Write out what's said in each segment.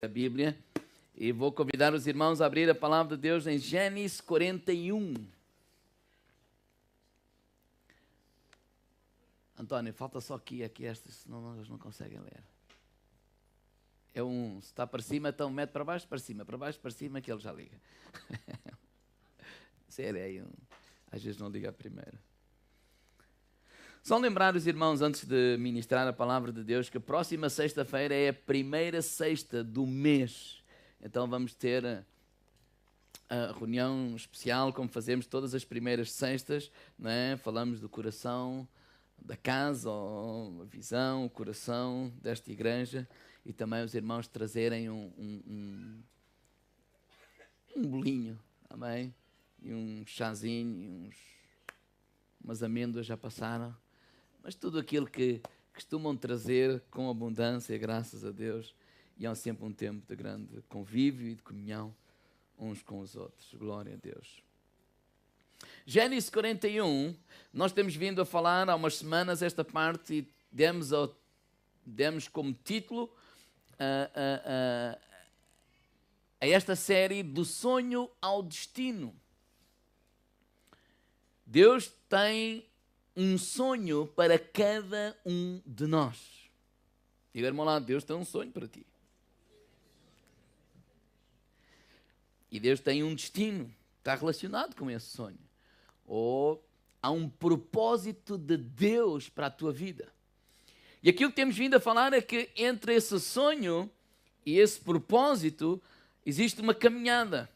A Bíblia, e vou convidar os irmãos a abrir a palavra de Deus em Gênesis 41. António, falta só aqui esta, senão eles não conseguem ler. Se está para cima, então mete para baixo, para cima, que ele já liga. Sério, às vezes não liga primeiro. Só lembrar os irmãos, antes de ministrar a palavra de Deus, que a próxima sexta-feira é a primeira sexta do mês. Então vamos ter a reunião especial, como fazemos todas as primeiras sextas, não é? Falamos do coração da casa, ou a visão, o coração desta igreja, e também os irmãos trazerem um bolinho, amém? E um chazinho, umas amêndoas já passaram. Mas tudo aquilo que costumam trazer com abundância, graças a Deus, e é sempre um tempo de grande convívio e de comunhão uns com os outros. Glória a Deus. Gênesis 41, nós temos vindo a falar há umas semanas esta parte e demos como título a esta série do sonho ao destino. Deus tem um sonho para cada um de nós. Diga, irmão lá, Deus tem um sonho para ti. E Deus tem um destino, está relacionado com esse sonho. Ou há um propósito de Deus para a tua vida. E aquilo que temos vindo a falar é que entre esse sonho e esse propósito existe uma caminhada.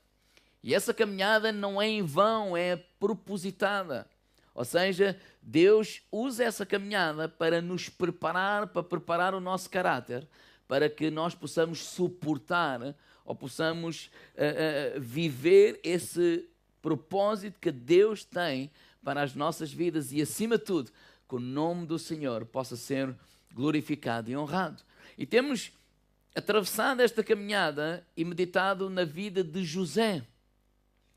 E essa caminhada não é em vão, é propositada. Ou seja, Deus usa essa caminhada para nos preparar, para preparar o nosso caráter, para que nós possamos suportar ou possamos viver esse propósito que Deus tem para as nossas vidas e, acima de tudo, que o nome do Senhor possa ser glorificado e honrado. E temos atravessado esta caminhada e meditado na vida de José,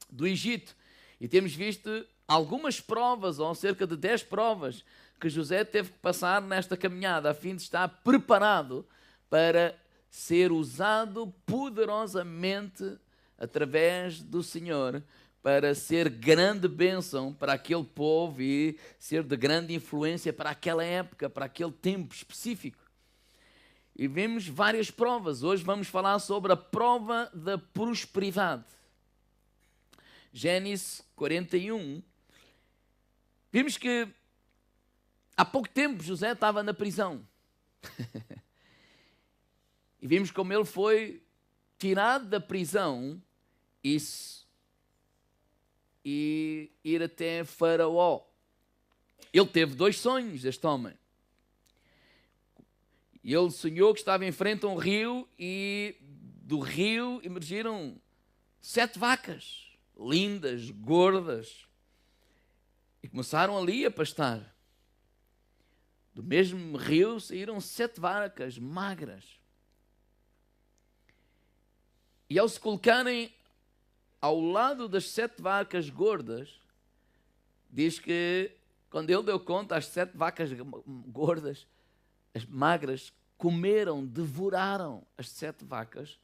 do Egito, e temos visto algumas provas, ou cerca de 10 provas, que José teve que passar nesta caminhada, a fim de estar preparado para ser usado poderosamente através do Senhor, para ser grande bênção para aquele povo e ser de grande influência para aquela época, para aquele tempo específico. E vimos várias provas. Hoje vamos falar sobre a prova da prosperidade. Gênesis 41. Vimos que há pouco tempo José estava na prisão. E vimos como ele foi tirado da prisão e ir até Faraó. Ele teve 2 sonhos, este homem. Ele sonhou que estava em frente a um rio e do rio emergiram 7 vacas, lindas, gordas. E começaram ali a pastar. Do mesmo rio saíram 7 vacas magras. E ao se colocarem ao lado das 7 vacas gordas, diz que quando ele deu conta, as 7 vacas gordas, as magras, comeram, devoraram as 7 vacas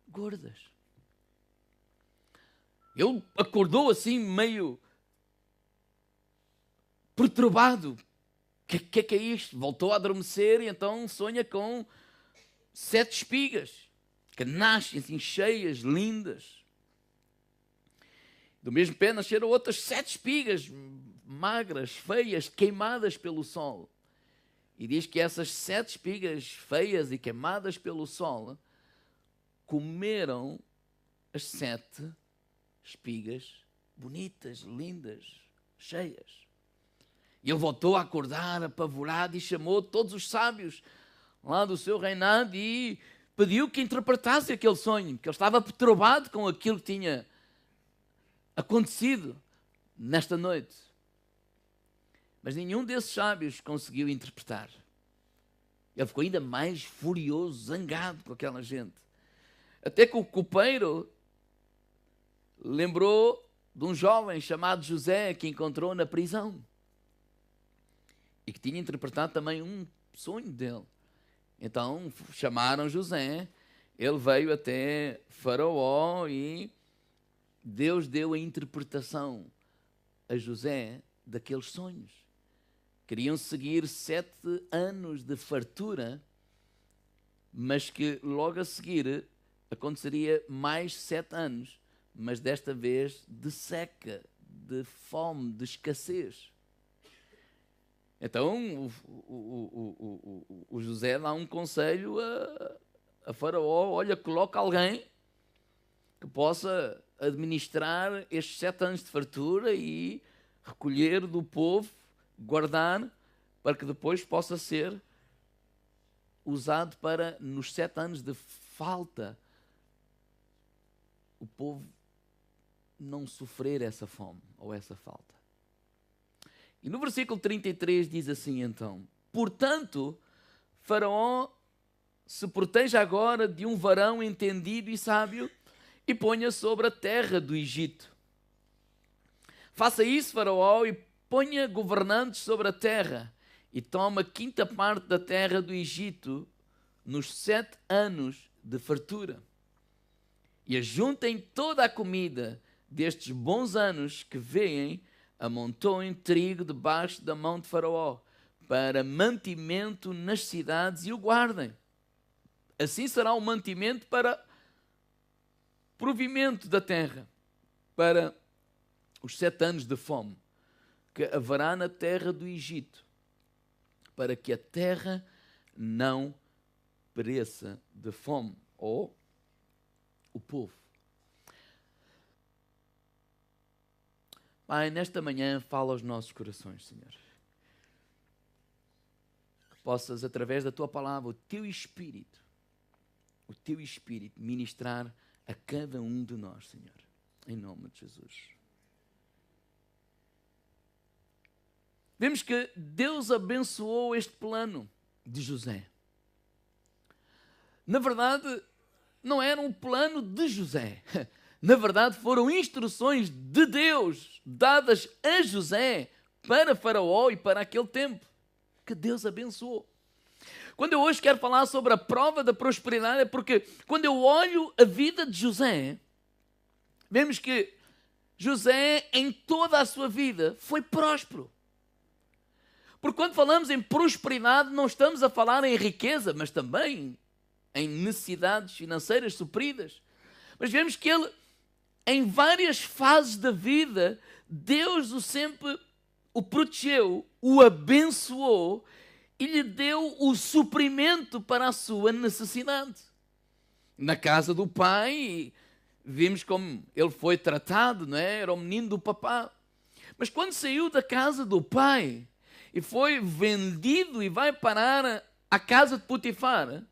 gordas. Ele acordou assim meio perturbado. O que é isto? Voltou a adormecer e então sonha com 7 espigas que nascem assim cheias, lindas. Do mesmo pé nasceram outras 7 espigas magras, feias, queimadas pelo sol. E diz que essas 7 espigas feias e queimadas pelo sol comeram as 7 espigas bonitas, lindas, cheias. E ele voltou a acordar, apavorado, e chamou todos os sábios lá do seu reinado e pediu que interpretasse aquele sonho, porque ele estava perturbado com aquilo que tinha acontecido nesta noite. Mas nenhum desses sábios conseguiu interpretar. Ele ficou ainda mais furioso, zangado com aquela gente. Até que o copeiro lembrou de um jovem chamado José que encontrou na prisão e que tinha interpretado também um sonho dele. Então chamaram José ele veio até Faraó e Deus deu a interpretação a José daqueles sonhos. Queriam seguir 7 anos de fartura, mas que logo a seguir aconteceria mais 7 anos, mas desta vez de seca, de fome, de escassez. Então o José dá um conselho a Faraó: olha, coloca alguém que possa administrar estes 7 anos de fartura e recolher do povo, guardar, para que depois possa ser usado para, nos 7 anos de falta, o povo não sofrer essa fome ou essa falta. E no versículo 33 diz assim então: portanto, Faraó se proteja agora de um varão entendido e sábio e ponha sobre a terra do Egito. Faça isso, Faraó, e ponha governantes sobre a terra, e toma a 5ª parte da terra do Egito nos 7 anos de fartura. E ajuntem toda a comida destes bons anos que vêm, amontoem trigo debaixo da mão de Faraó, para mantimento nas cidades, e o guardem. Assim será o mantimento para provimento da terra, para os 7 anos de fome que haverá na terra do Egito, para que a terra não pereça de fome, ou o povo. Pai, nesta manhã fala aos nossos corações, Senhor. Que possas, através da Tua palavra, o Teu Espírito ministrar a cada um de nós, Senhor. Em nome de Jesus. Vemos que Deus abençoou este plano de José. Na verdade, não era um plano de José. Na verdade, foram instruções de Deus dadas a José para Faraó e para aquele tempo, que Deus abençoou. Quando eu hoje quero falar sobre a prova da prosperidade, é porque quando eu olho a vida de José, vemos que José, em toda a sua vida, foi próspero. Porque quando falamos em prosperidade, não estamos a falar em riqueza, mas também em necessidades financeiras supridas. Mas vemos que ele, em várias fases da vida, Deus sempre o protegeu, o abençoou e lhe deu o suprimento para a sua necessidade. Na casa do pai, vimos como ele foi tratado, não é? Era o menino do papá. Mas quando saiu da casa do pai e foi vendido e vai parar à casa de Potifar,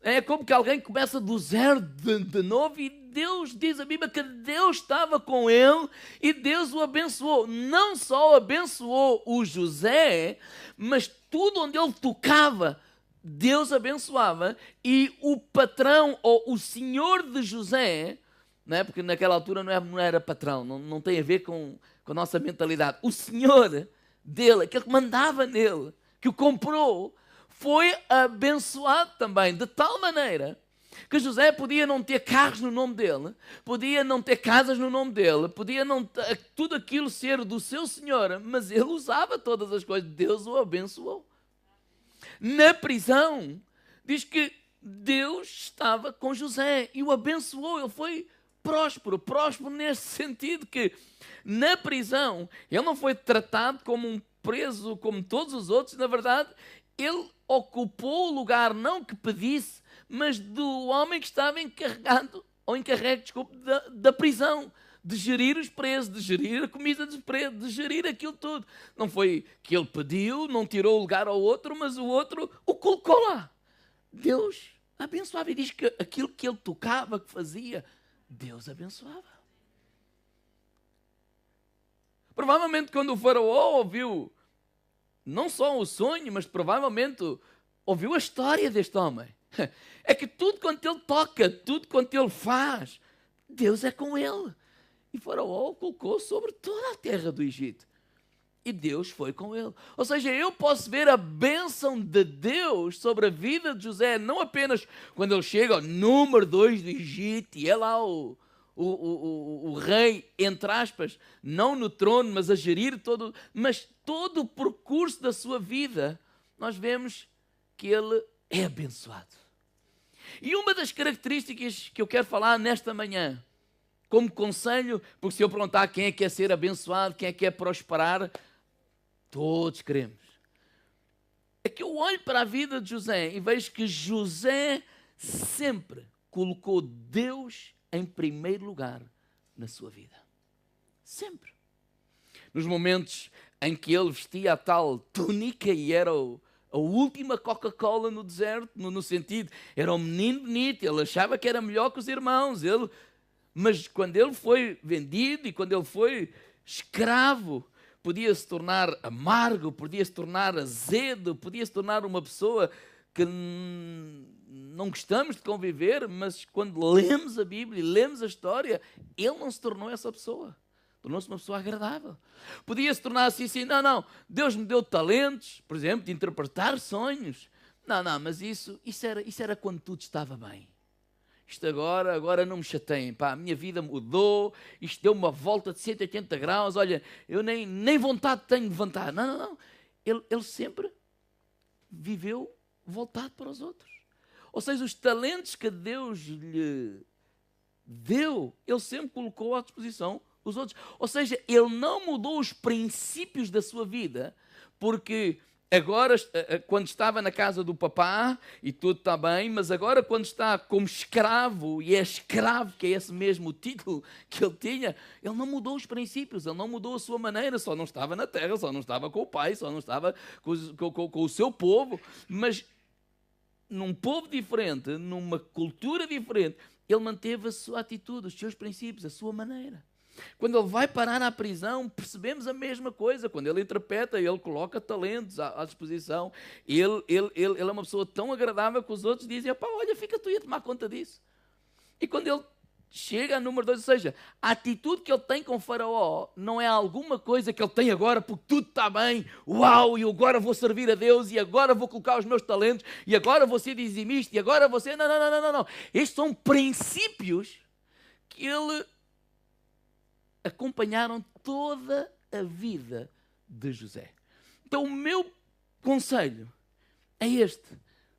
é como que alguém começa do zero de novo, e Deus, diz a Bíblia, que Deus estava com ele e Deus o abençoou. Não só abençoou o José, mas tudo onde ele tocava, Deus abençoava. E o patrão, ou o senhor de José, não é? Porque naquela altura não era patrão, não tem a ver com a nossa mentalidade. O senhor dele, aquele que mandava nele, que o comprou, foi abençoado também, de tal maneira que José podia não ter carros no nome dele, podia não ter casas no nome dele, podia não tudo aquilo ser do seu senhor, mas ele usava todas as coisas. Deus o abençoou. Na prisão, diz que Deus estava com José e o abençoou. Ele foi próspero nesse sentido que na prisão ele não foi tratado como um preso como todos os outros. Na verdade, ele ocupou o lugar, não que pedisse, mas do homem que estava encarregado, ou encarregue, desculpe, da prisão, de gerir os presos, de gerir a comida dos presos, de gerir aquilo tudo. Não foi que ele pediu, não tirou o lugar ao outro, mas o outro o colocou lá. Deus abençoava, e diz que aquilo que ele tocava, que fazia, Deus abençoava. Provavelmente quando o faraó ouviu não só o sonho, mas provavelmente ouviu a história deste homem. É que tudo quanto ele toca, tudo quanto ele faz, Deus é com ele. E Faraó o colocou sobre toda a terra do Egito. e Deus foi com ele. Ou seja, eu posso ver a bênção de Deus sobre a vida de José, não apenas quando ele chega ao número 2 do Egito e é lá o rei, entre aspas, não no trono, mas a gerir mas todo o percurso da sua vida, nós vemos que ele é abençoado. E uma das características que eu quero falar nesta manhã, como conselho, porque se eu perguntar quem é que quer ser abençoado, quem é que quer prosperar, todos queremos. É que eu olho para a vida de José e vejo que José sempre colocou Deus em primeiro lugar na sua vida. Sempre. Nos momentos em que ele vestia a tal túnica e era a última Coca-Cola no deserto, no sentido, era um menino bonito, ele achava que era melhor que os irmãos, mas quando ele foi vendido e quando ele foi escravo, podia se tornar amargo, podia se tornar azedo, podia se tornar uma pessoa que não gostamos de conviver, mas quando lemos a Bíblia e lemos a história, ele não se tornou essa pessoa. Tornou-se uma pessoa agradável. Podia se tornar assim, não, Deus me deu talentos, por exemplo, de interpretar sonhos. Não, mas isso era quando tudo estava bem. Isto agora não me chateiem, pá, a minha vida mudou, isto deu uma volta de 180 graus, olha, eu nem vontade tenho de levantar. Não. Ele sempre viveu voltado para os outros. Ou seja, os talentos que Deus lhe deu, ele sempre colocou à disposição os outros. Ou seja, ele não mudou os princípios da sua vida, porque agora, quando estava na casa do papá e tudo está bem, mas agora quando está como escravo, e é escravo, que é esse mesmo título que ele tinha, ele não mudou os princípios, ele não mudou a sua maneira, só não estava na terra, só não estava com o pai, só não estava com o seu povo, mas num povo diferente, numa cultura diferente, ele manteve a sua atitude, os seus princípios, a sua maneira. Quando ele vai parar à prisão, percebemos a mesma coisa. Quando ele interpreta, ele coloca talentos à disposição. Ele é uma pessoa tão agradável que os outros dizem, pá, olha, fica tu a tomar conta disso. E quando ele chega a número 2, ou seja, a atitude que ele tem com o Faraó não é alguma coisa que ele tem agora porque tudo está bem, uau, e agora vou servir a Deus, e agora vou colocar os meus talentos, e agora vou ser dizimista, e agora vou ser... Não. Estes são princípios que ele acompanharam toda a vida de José. Então o meu conselho é este: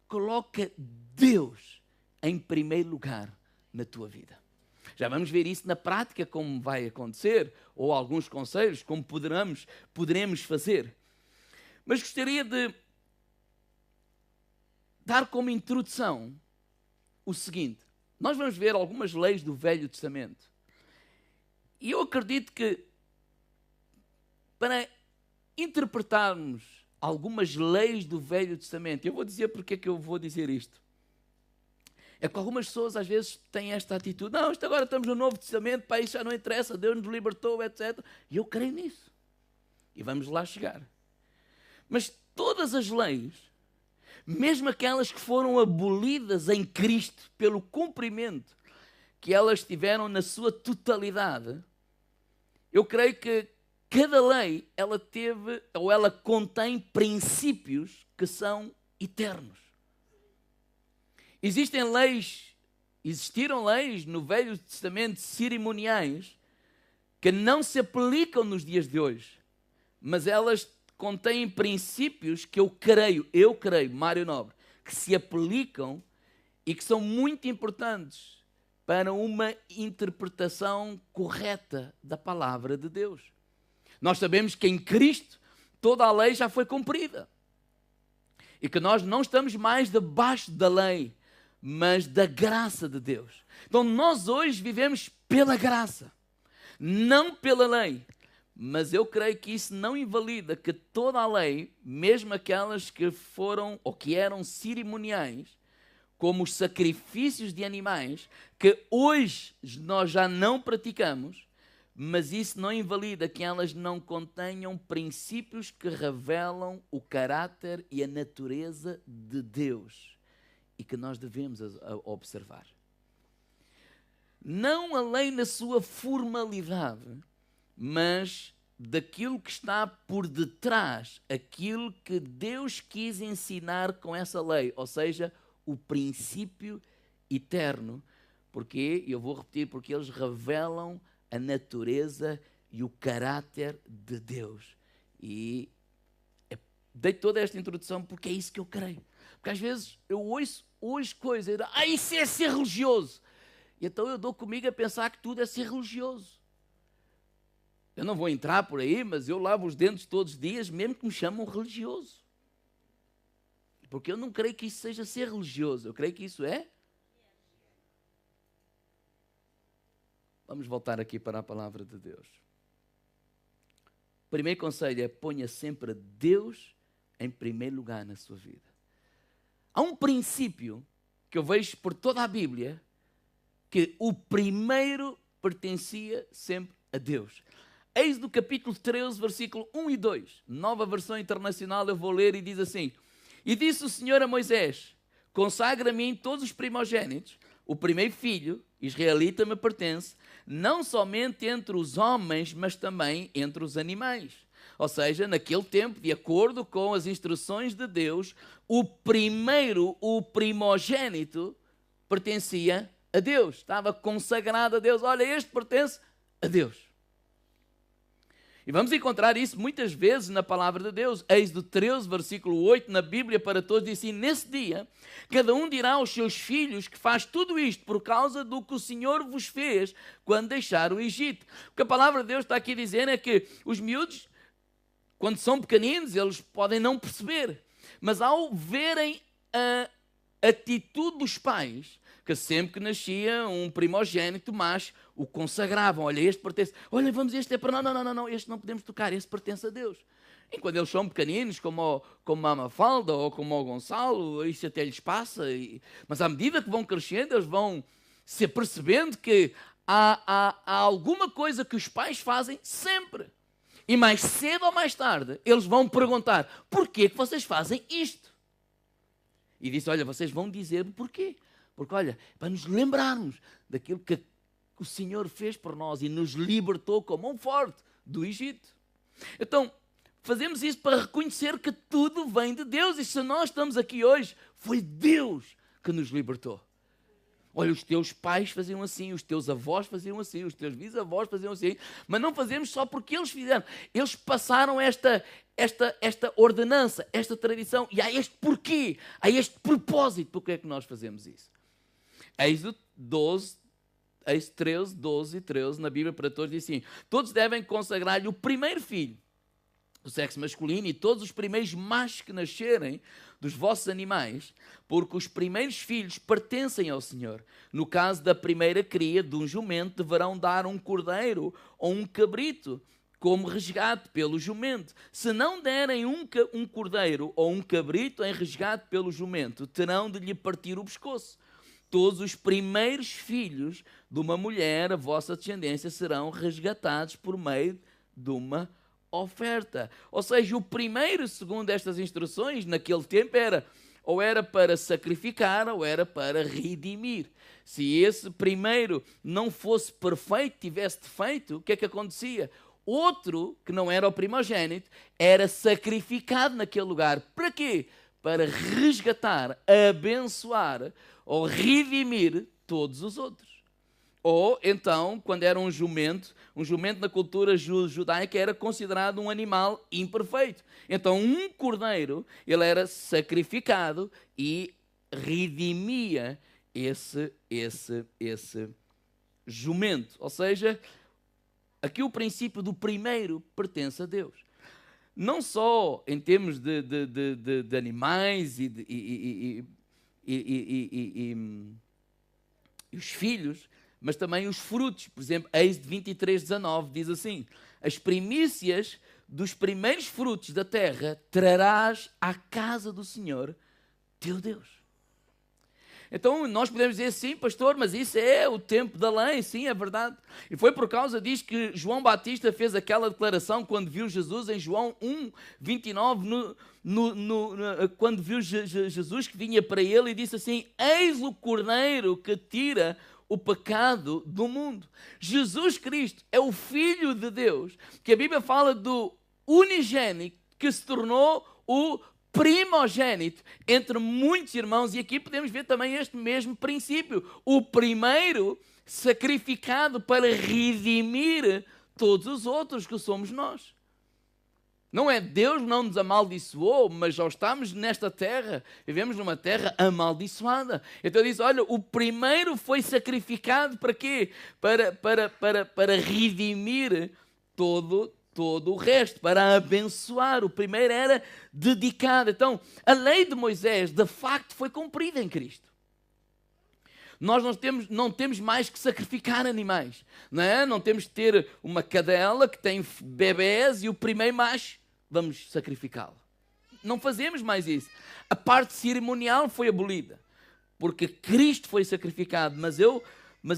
coloca Deus em primeiro lugar na tua vida. Já vamos ver isso na prática, como vai acontecer, ou alguns conselhos, como poderemos fazer. Mas gostaria de dar como introdução o seguinte: nós vamos ver algumas leis do Velho Testamento. E eu acredito que para interpretarmos algumas leis do Velho Testamento, eu vou dizer porque é que eu vou dizer isto. É que algumas pessoas às vezes têm esta atitude, não, isto agora estamos no Novo Testamento, para isso já não interessa, Deus nos libertou, etc. E eu creio nisso. E vamos lá chegar. Mas todas as leis, mesmo aquelas que foram abolidas em Cristo pelo cumprimento que elas tiveram na sua totalidade, eu creio que cada lei, ela teve, ou ela contém princípios que são eternos. Existiram leis no Velho Testamento cerimoniais que não se aplicam nos dias de hoje, mas elas contêm princípios que eu creio, Mário Nobre, que se aplicam e que são muito importantes para uma interpretação correta da palavra de Deus. Nós sabemos que em Cristo toda a lei já foi cumprida e que nós não estamos mais debaixo da lei, mas da graça de Deus. Então nós hoje vivemos pela graça, não pela lei. Mas eu creio que isso não invalida que toda a lei, mesmo aquelas que foram ou que eram cerimoniais, como os sacrifícios de animais, que hoje nós já não praticamos, mas isso não invalida que elas não contenham princípios que revelam o caráter e a natureza de Deus e que nós devemos observar. Não a lei na sua formalidade, mas daquilo que está por detrás, aquilo que Deus quis ensinar com essa lei, ou seja, o princípio eterno. Porque, eu vou repetir, porque eles revelam a natureza e o caráter de Deus. E dei toda esta introdução porque é isso que eu creio. Porque às vezes eu ouço coisas, isso é ser religioso. E então eu dou comigo a pensar que tudo é ser religioso. Eu não vou entrar por aí, mas eu lavo os dentes todos os dias, mesmo que me chamam religioso. Porque eu não creio que isso seja ser religioso, eu creio que isso é. Vamos voltar aqui para a palavra de Deus. O primeiro conselho é: ponha sempre Deus em primeiro lugar na sua vida. Há um princípio que eu vejo por toda a Bíblia, que o primeiro pertencia sempre a Deus. Êxodo capítulo 13, versículo 1 e 2. Nova versão internacional, eu vou ler e diz assim: E disse o Senhor a Moisés: Consagra-me em todos os primogênitos, o primeiro filho, israelita, me pertence, não somente entre os homens, mas também entre os animais. Ou seja, naquele tempo, de acordo com as instruções de Deus, o primogênito, pertencia a Deus. Estava consagrado a Deus. Olha, este pertence a Deus. E vamos encontrar isso muitas vezes na palavra de Deus. Êxodo 13, versículo 8, na Bíblia para todos, diz assim: Nesse dia, cada um dirá aos seus filhos que faz tudo isto por causa do que o Senhor vos fez quando deixaram o Egito. O que a palavra de Deus está aqui dizendo é que os miúdos, quando são pequeninos, eles podem não perceber. Mas ao verem a atitude dos pais, que sempre que nascia um primogênito macho, o consagravam. Olha, este pertence. Olha, vamos, este é para... Não, este não podemos tocar, este pertence a Deus. E quando eles são pequeninos, como a Mafalda ou como o Gonçalo, isso até lhes passa. Mas à medida que vão crescendo, eles vão se apercebendo que há alguma coisa que os pais fazem sempre. E mais cedo ou mais tarde, eles vão perguntar: porquê que vocês fazem isto? E disse: olha, vocês vão dizer porquê. Porque, olha, para nos lembrarmos daquilo que o Senhor fez por nós e nos libertou como um forte do Egito. Então, fazemos isso para reconhecer que tudo vem de Deus. E se nós estamos aqui hoje, foi Deus que nos libertou. Olha, os teus pais faziam assim, os teus avós faziam assim, os teus bisavós faziam assim, mas não fazemos só porque eles fizeram. Eles passaram esta ordenança, esta tradição, e há este porquê, há este propósito, porque é que nós fazemos isso. Êxodo 13, 12 e 13, na Bíblia para todos, diz assim: todos devem consagrar-lhe o primeiro filho, do sexo masculino, e todos os primeiros machos que nascerem dos vossos animais, porque os primeiros filhos pertencem ao Senhor. No caso da primeira cria de um jumento, deverão dar um cordeiro ou um cabrito como resgate pelo jumento. Se não derem um cordeiro ou um cabrito em resgate pelo jumento, terão de lhe partir o pescoço. Todos os primeiros filhos de uma mulher, a vossa descendência, serão resgatados por meio de uma oferta. Ou seja, o primeiro, segundo estas instruções, naquele tempo ou era para sacrificar ou era para redimir. Se esse primeiro não fosse perfeito, tivesse defeito, o que é que acontecia? Outro, que não era o primogênito, era sacrificado naquele lugar. Para quê? Para resgatar, abençoar ou redimir todos os outros. Ou, então, quando era um jumento na cultura judaica era considerado um animal imperfeito. Então, um cordeiro, ele era sacrificado e redimia esse jumento. Ou seja, aqui o princípio do primeiro pertence a Deus. Não só em termos de animais e os filhos, mas também os frutos. Por exemplo, Êxodo 23, 19 diz assim: as primícias dos primeiros frutos da terra trarás à casa do Senhor teu Deus. Então nós podemos dizer: sim, pastor, mas isso é o tempo da lei. Sim, é verdade. E foi por causa disso que João Batista fez aquela declaração quando viu Jesus em João 1, 29, quando viu Jesus que vinha para ele, e disse assim: eis o cordeiro que tira o pecado do mundo. Jesus Cristo é o Filho de Deus, que a Bíblia fala do unigênito, que se tornou o primogênito entre muitos irmãos. E aqui podemos ver também este mesmo princípio. O primeiro sacrificado para redimir todos os outros, que somos nós. Não é Deus não nos amaldiçoou, mas já estamos nesta terra, vivemos numa terra amaldiçoada. Então diz, olha, o primeiro foi sacrificado para quê? Para redimir todo o resto, para abençoar. O primeiro era dedicado. Então, a lei de Moisés, de facto, foi cumprida em Cristo. Nós não temos mais que sacrificar animais, não é? Não temos que ter uma cadela que tem bebés e o primeiro macho, vamos sacrificá-lo. Não fazemos mais isso. A parte cerimonial foi abolida, porque Cristo foi sacrificado, mas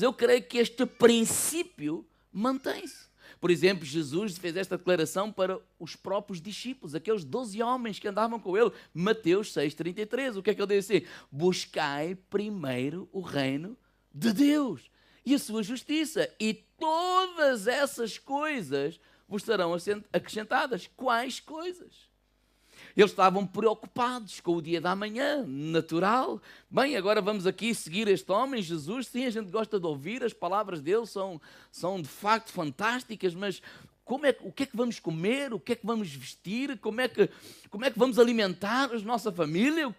eu creio que este princípio mantém-se. Por exemplo, Jesus fez esta declaração para os próprios discípulos, aqueles 12 homens que andavam com ele. Mateus 6,33. O que é que ele disse assim? Buscai primeiro o reino de Deus e a sua justiça, e todas essas coisas vos serão acrescentadas. Quais coisas? Eles estavam preocupados com o dia da manhã, natural. Bem, agora vamos aqui seguir este homem, Jesus. Sim, a gente gosta de ouvir, as palavras dele são de facto fantásticas, mas o que é que vamos comer? O que é que vamos vestir? Como é que vamos alimentar a nossa família? O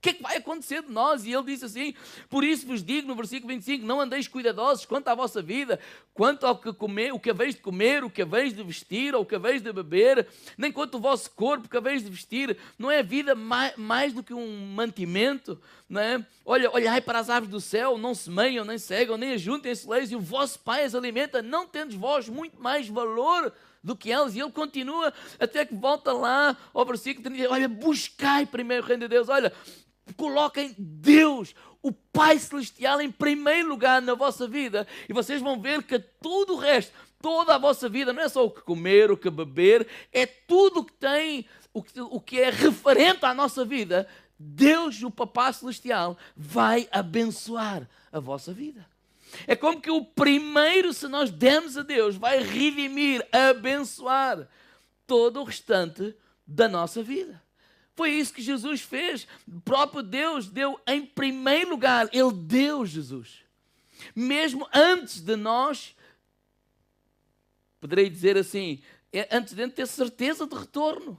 que é que vai acontecer de nós? E ele disse assim, por isso vos digo no versículo 25, não andeis cuidadosos quanto à vossa vida, quanto ao que comer, o que haveis de comer, o que haveis de vestir, ou o que haveis de beber, nem quanto o vosso corpo que haveis de vestir. Não é a vida mais do que um mantimento, não é? Olhai para as aves do céu, não semeiam, nem cegam, nem ajuntem celeiros, e o vosso Pai as alimenta, não tendes vós muito mais valor do que elas? E ele continua até que volta lá ao versículo 30, olha, buscai primeiro o reino de Deus, olha, coloquem Deus, o Pai Celestial, em primeiro lugar na vossa vida, e vocês vão ver que todo o resto, toda a vossa vida, não é só o que comer, o que beber, é tudo o que tem, o que é referente à nossa vida. Deus, o Papá Celestial, vai abençoar a vossa vida. É como que o primeiro, se nós dermos a Deus, vai redimir, abençoar todo o restante da nossa vida. Foi isso que Jesus fez. O próprio Deus deu em primeiro lugar. Ele deu Jesus. Mesmo antes de nós, poderei dizer assim, antes de ter certeza de retorno.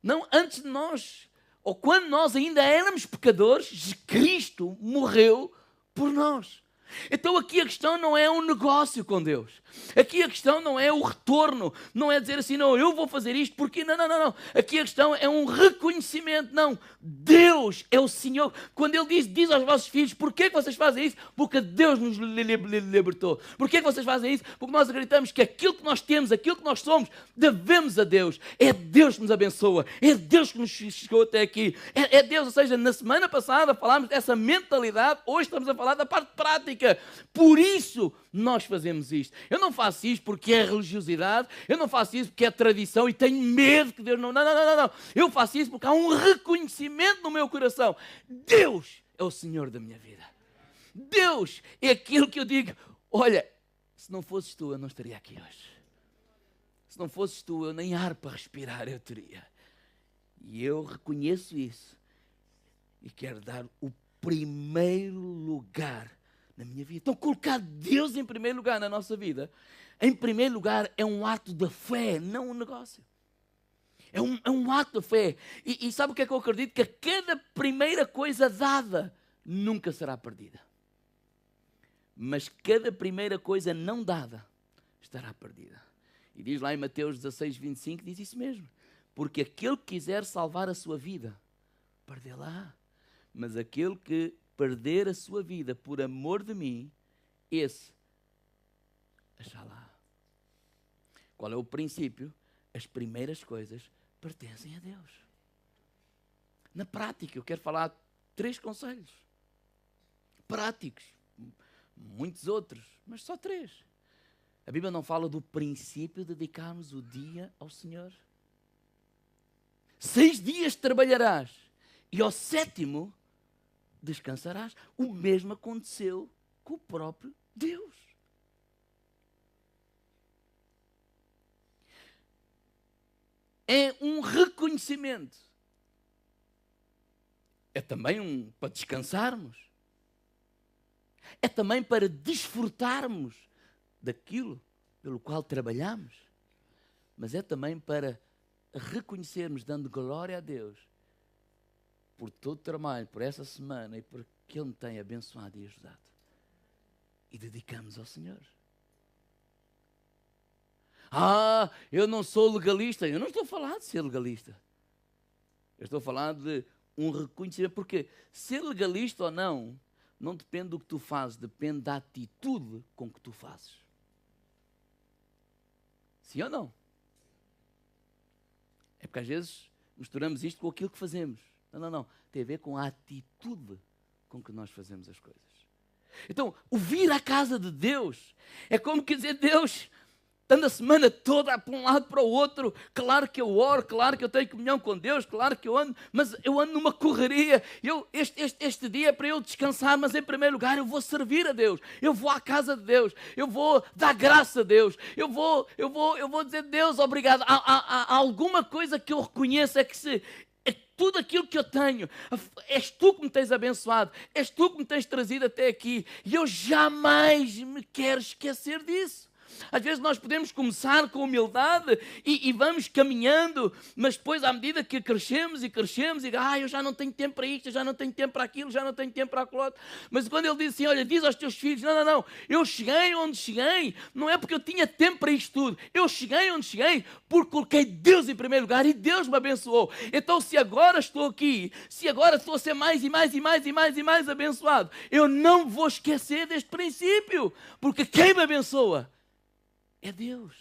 Não, antes de nós, ou quando nós ainda éramos pecadores, Cristo morreu por nós. Então aqui a questão não é um negócio com Deus. Aqui a questão não é o retorno. Não é dizer assim, não, eu vou fazer isto porque... Não. Aqui a questão é um reconhecimento. Não, Deus é o Senhor. Quando Ele diz aos vossos filhos, porquê que vocês fazem isso? Porque Deus nos libertou. Porquê que vocês fazem isso? Porque nós acreditamos que aquilo que nós temos, aquilo que nós somos, devemos a Deus. É Deus que nos abençoa. É Deus que nos chegou até aqui. É Deus, ou seja, na semana passada falámos dessa mentalidade, hoje estamos a falar da parte prática. Por isso nós fazemos isto. Eu não faço isto porque é religiosidade, eu não faço isso porque é tradição e tenho medo que Deus não... Não. Eu faço isso porque há um reconhecimento no meu coração. Deus é o Senhor da minha vida. Deus é aquilo que eu digo, olha, se não fosses tu, eu não estaria aqui hoje. Se não fosses tu, eu nem ar para respirar eu teria. E eu reconheço isso e quero dar o primeiro lugar na minha vida. Então, colocar Deus em primeiro lugar na nossa vida, em primeiro lugar, é um ato de fé, não um negócio. É um ato de fé. E sabe o que é que eu acredito? Que cada primeira coisa dada nunca será perdida. Mas cada primeira coisa não dada estará perdida. E diz lá em Mateus 16:25, diz isso mesmo. Porque aquele que quiser salvar a sua vida, perdê-la. Mas aquele que perder a sua vida por amor de mim, esse achará. Qual é o princípio? As primeiras coisas pertencem a Deus. Na prática, eu quero falar 3 conselhos. Práticos. Muitos outros, mas só 3. A Bíblia não fala do princípio de dedicarmos o dia ao Senhor. 6 dias trabalharás e ao 7º descansarás. O mesmo aconteceu com o próprio Deus. É um reconhecimento. É também para descansarmos. É também para desfrutarmos daquilo pelo qual trabalhamos. Mas é também para reconhecermos, dando glória a Deus, por todo o trabalho, por essa semana e por que Ele me tem abençoado e ajudado. E dedicamos ao Senhor. Eu não sou legalista. Eu não estou a falar de ser legalista. Eu estou a falar de um reconhecimento. Porque ser legalista ou não, não depende do que tu fazes, depende da atitude com que tu fazes. Sim ou não? É porque às vezes misturamos isto com aquilo que fazemos. Não. Tem a ver com a atitude com que nós fazemos as coisas. Então, o vir à casa de Deus é como que dizer, Deus, ando a semana toda para um lado para o outro, claro que eu oro, claro que eu tenho comunhão com Deus, claro que eu ando, mas eu ando numa correria. Este dia é para eu descansar, mas em primeiro lugar eu vou servir a Deus, eu vou à casa de Deus, eu vou dar graça a Deus, eu vou dizer, Deus, obrigado. Há alguma coisa que eu reconheço, é que tudo aquilo que eu tenho, és tu que me tens abençoado, és tu que me tens trazido até aqui, e eu jamais me quero esquecer disso. Às vezes nós podemos começar com humildade e vamos caminhando, mas depois à medida que crescemos e eu já não tenho tempo para isto, eu já não tenho tempo para aquilo, já não tenho tempo para aquilo outro. Mas quando ele diz assim, olha, diz aos teus filhos, não, eu cheguei onde cheguei, não é porque eu tinha tempo para isto tudo, eu cheguei onde cheguei porque coloquei Deus em primeiro lugar e Deus me abençoou. Então se agora estou aqui, se agora estou a ser mais abençoado, eu não vou esquecer deste princípio, porque quem me abençoa é Deus.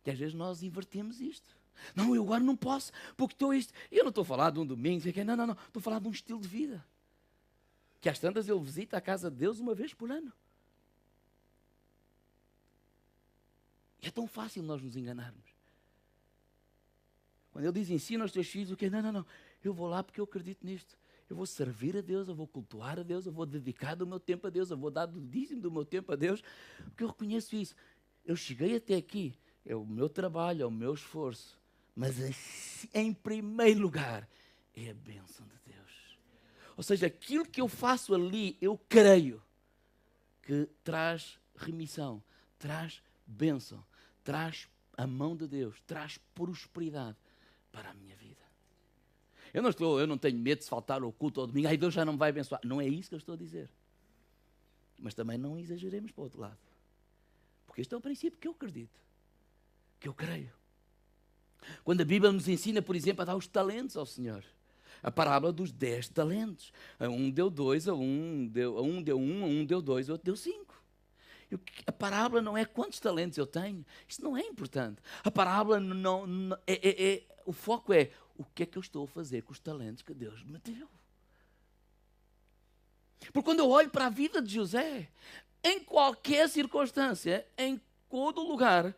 E às vezes nós invertemos isto. Não, eu agora não posso, porque estou isto. Eu não estou a falar de um domingo, não. Estou a falar de um estilo de vida. Que às tantas ele visita a casa de Deus uma vez por ano. E é tão fácil nós nos enganarmos. Quando ele diz, ensina aos teus filhos, o quê? Não. Eu vou lá porque eu acredito nisto. Eu vou servir a Deus, eu vou cultuar a Deus, eu vou dedicar do meu tempo a Deus, eu vou dar do dízimo do meu tempo a Deus, porque eu reconheço isso. Eu cheguei até aqui, é o meu trabalho, é o meu esforço, mas em primeiro lugar é a bênção de Deus. Ou seja, aquilo que eu faço ali, eu creio que traz remissão, traz bênção, traz a mão de Deus, traz prosperidade para a minha vida. Eu não tenho medo de faltar ao culto ao domingo, Deus já não me vai abençoar. Não é isso que eu estou a dizer. Mas também não exageremos para o outro lado. Porque este é o princípio que eu acredito, que eu creio. Quando a Bíblia nos ensina, por exemplo, a dar os talentos ao Senhor. A parábola dos 10 talentos. A um deu 2, a um deu 1, a um deu 2, a outro deu 5. A parábola não é quantos talentos eu tenho. Isso não é importante. A parábola o foco é o que é que eu estou a fazer com os talentos que Deus me deu. Porque quando eu olho para a vida de José, em qualquer circunstância, em todo lugar,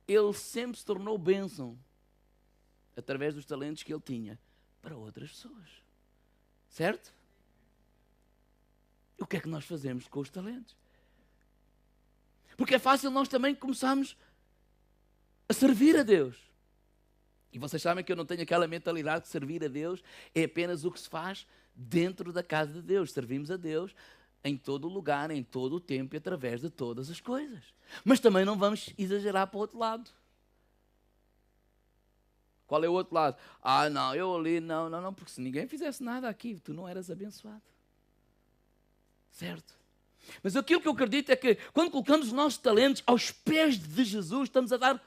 ele sempre se tornou bênção através dos talentos que ele tinha para outras pessoas. Certo? E o que é que nós fazemos com os talentos? Porque é fácil nós também começarmos a servir a Deus. E vocês sabem que eu não tenho aquela mentalidade de servir a Deus é apenas o que se faz dentro da casa de Deus. Servimos a Deus em todo o lugar, em todo o tempo e através de todas as coisas. Mas também não vamos exagerar para o outro lado. Qual é o outro lado? Não, eu ali, não, porque se ninguém fizesse nada aqui, tu não eras abençoado. Certo? Mas aquilo que eu acredito é que quando colocamos os nossos talentos aos pés de Jesus, estamos a dar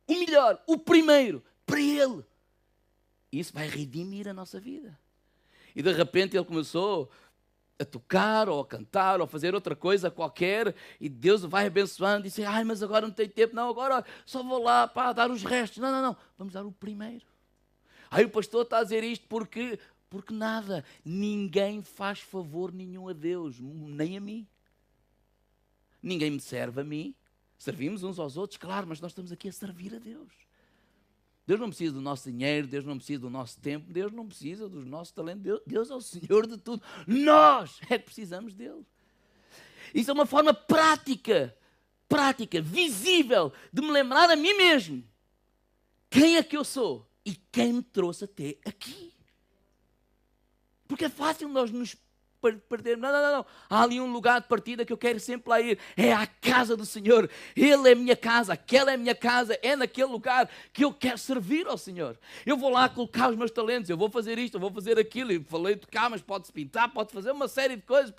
o melhor, o primeiro, para Ele. E isso vai redimir a nossa vida. E de repente ele começou a tocar, ou a cantar, ou a fazer outra coisa qualquer, e Deus o vai abençoando, e disse, mas agora não tenho tempo, não, agora só vou lá para dar os restos. Não, vamos dar o primeiro. O pastor está a dizer isto porque nada, ninguém faz favor nenhum a Deus, nem a mim. Ninguém me serve a mim. Servimos uns aos outros, claro, mas nós estamos aqui a servir a Deus. Deus não precisa do nosso dinheiro, Deus não precisa do nosso tempo, Deus não precisa dos nossos talentos, Deus é o Senhor de tudo. Nós é que precisamos dele. Isso é uma forma prática, visível, de me lembrar a mim mesmo quem é que eu sou e quem me trouxe até aqui. Porque é fácil nós nos perdermos. Não. Há ali um lugar de partida que eu quero sempre lá ir. É a casa do Senhor. Ele é a minha casa, aquela é a minha casa. É naquele lugar que eu quero servir ao Senhor. Eu vou lá colocar os meus talentos. Eu vou fazer isto, eu vou fazer aquilo. Eu falei de tocar, mas pode-se pintar, pode fazer uma série de coisas.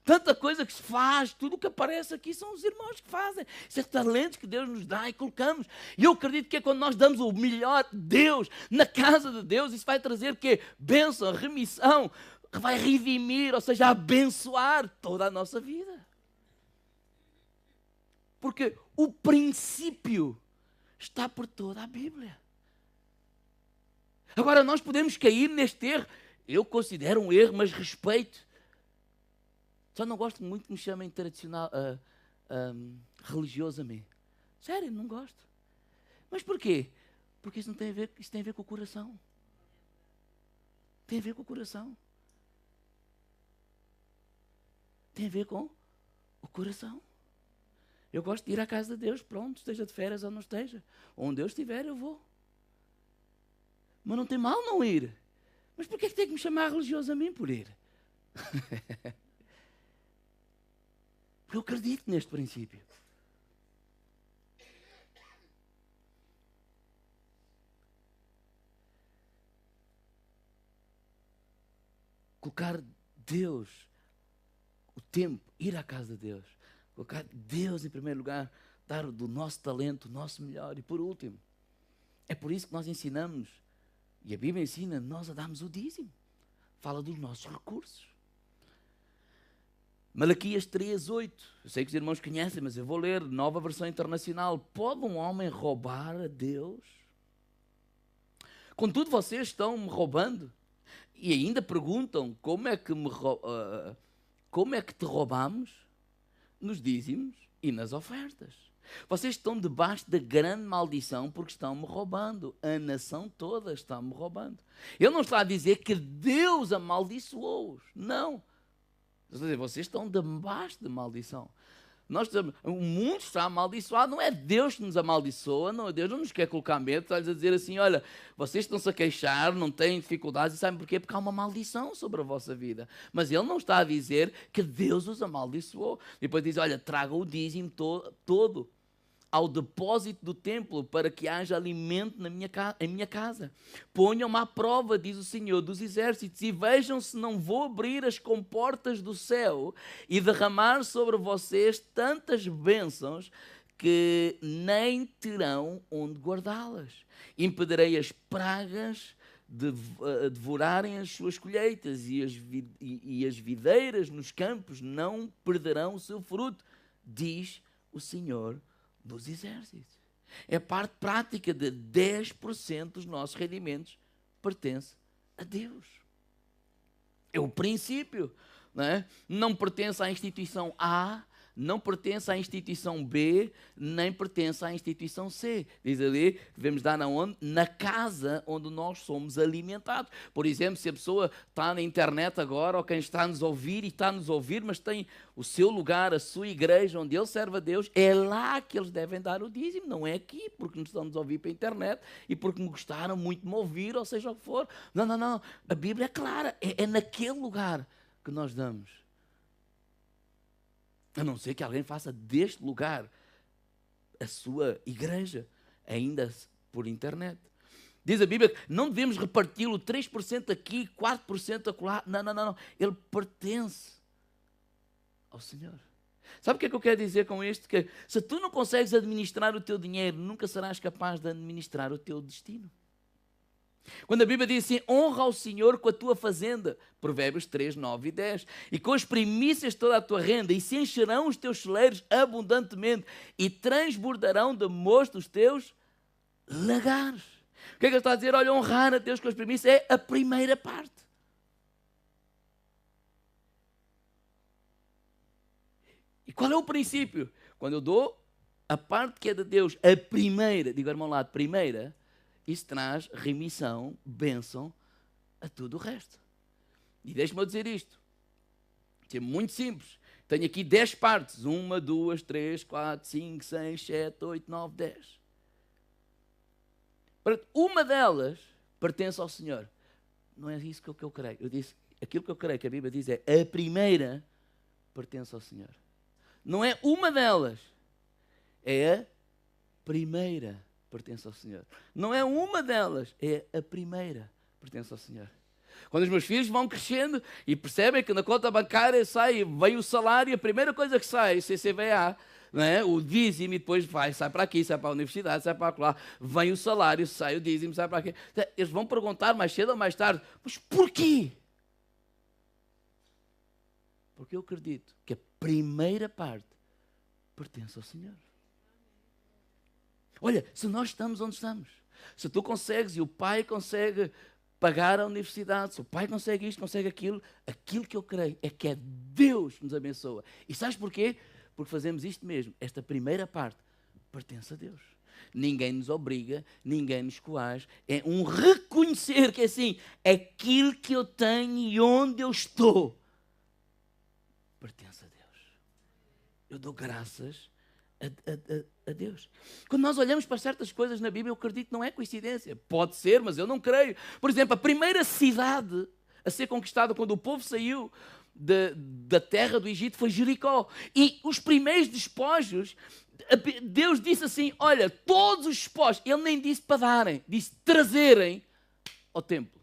Tanta coisa que se faz. Tudo o que aparece aqui são os irmãos que fazem. Isso é talentos que Deus nos dá e colocamos. E eu acredito que é quando nós damos o melhor de Deus na casa de Deus, isso vai trazer o quê? Bênção, remissão, vai redimir, ou seja, abençoar toda a nossa vida. Porque o princípio está por toda a Bíblia. Agora, nós podemos cair neste erro. Eu considero um erro, mas respeito. Só não gosto muito que me chamem tradicional, religiosamente. Sério, não gosto. Mas porquê? Porque isso tem a ver com o coração. Tem a ver com o coração. Tem a ver com o coração. Eu gosto de ir à casa de Deus, pronto, esteja de férias ou não esteja. Onde Deus estiver, eu vou. Mas não tem mal não ir. Mas porquê é que tem que me chamar religiosamente por ir? Porque eu acredito neste princípio. Colocar Deus, o tempo, ir à casa de Deus, colocar Deus em primeiro lugar, dar do nosso talento, o nosso melhor. E por último, é por isso que nós ensinamos, e a Bíblia ensina, nós a darmos o dízimo. Fala dos nossos recursos. Malaquias 3:8. Eu sei que os irmãos conhecem, mas eu vou ler, Nova Versão Internacional. Pode um homem roubar a Deus? Contudo, vocês estão me roubando. E ainda perguntam, como é que te roubamos? Nos dízimos e nas ofertas. Vocês estão debaixo da grande maldição porque estão-me roubando. A nação toda está-me roubando. Ele não está a dizer que Deus amaldiçoou-os. Não. Vocês estão debaixo de maldição. O mundo está amaldiçoado, não é Deus que nos amaldiçoa, não, Deus não nos quer colocar medo, está-lhes a dizer assim, olha, vocês estão-se a queixar, não têm dificuldades, e sabem porquê? Porque há uma maldição sobre a vossa vida. Mas Ele não está a dizer que Deus os amaldiçoou. Depois diz, olha, traga o dízimo todo ao depósito do templo, para que haja alimento em minha casa. Ponham-me à prova, diz o Senhor dos Exércitos, e vejam se não vou abrir as comportas do céu e derramar sobre vocês tantas bênçãos que nem terão onde guardá-las. Impedirei as pragas de devorarem as suas colheitas, e as videiras nos campos não perderão o seu fruto, diz o Senhor dos Exércitos. É a parte prática de 10% dos nossos rendimentos pertence a Deus. É o princípio, não é? Não pertence à instituição A, não pertence à instituição B, nem pertence à instituição C. Diz ali, devemos dar aonde? Na casa onde nós somos alimentados. Por exemplo, se a pessoa está na internet agora, ou quem está a nos ouvir e está a nos ouvir, mas tem o seu lugar, a sua igreja, onde ele serve a Deus, é lá que eles devem dar o dízimo, não é aqui, porque nos estão a nos ouvir pela internet e porque me gostaram muito de me ouvir, ou seja o que for. Não. A Bíblia é clara, é naquele lugar que nós damos. A não ser que alguém faça deste lugar a sua igreja, ainda por internet. Diz a Bíblia que não devemos reparti-lo 3% aqui, 4% acolá. Não. Ele pertence ao Senhor. Sabe o que é que eu quero dizer com isto? Que se tu não consegues administrar o teu dinheiro, nunca serás capaz de administrar o teu destino. Quando a Bíblia diz assim, honra ao Senhor com a tua fazenda, Provérbios 3, 9 e 10, e com as primícias de toda a tua renda, e se encherão os teus celeiros abundantemente, e transbordarão de mosto os teus lagares. O que é que ele está a dizer? Olha, honrar a Deus com as primícias é a primeira parte. E qual é o princípio? Quando eu dou a parte que é de Deus, a primeira, digo irmão lá, a primeira, isso traz remissão, bênção a tudo o resto. E deixe-me dizer isto. É muito simples. Tenho aqui 10 partes. 1, 2, 3, 4, 5, 6, 7, 8, 9, 10. Uma delas pertence ao Senhor. Não é isso que eu creio. Eu disse, aquilo que eu creio que a Bíblia diz é a primeira pertence ao Senhor. Não é uma delas. É a primeira pertence ao Senhor. Não é uma delas. É a primeira pertence ao Senhor. Quando os meus filhos vão crescendo e percebem que na conta bancária vem o salário, a primeira coisa que sai, CCBA, não é? O dízimo, e depois sai para aqui, sai para a universidade, sai para lá, vem o salário, sai o dízimo, sai para aqui. Eles vão perguntar mais cedo ou mais tarde, mas porquê? Porque eu acredito que a primeira parte pertence ao Senhor. Olha, se nós estamos onde estamos, se tu consegues e o pai consegue pagar a universidade, se o pai consegue isto, consegue aquilo, aquilo que eu creio é que é Deus que nos abençoa. E sabes porquê? Porque fazemos isto mesmo. Esta primeira parte pertence a Deus. Ninguém nos obriga, ninguém nos coage. É um reconhecer que é assim, aquilo que eu tenho e onde eu estou pertence a Deus. Eu dou graças a Deus. Quando nós olhamos para certas coisas na Bíblia, eu acredito que não é coincidência. Pode ser, mas eu não creio. Por exemplo, a primeira cidade a ser conquistada quando o povo saiu da terra do Egito foi Jericó. E os primeiros despojos, Deus disse assim, olha, todos os despojos, ele nem disse para darem, disse trazerem ao templo.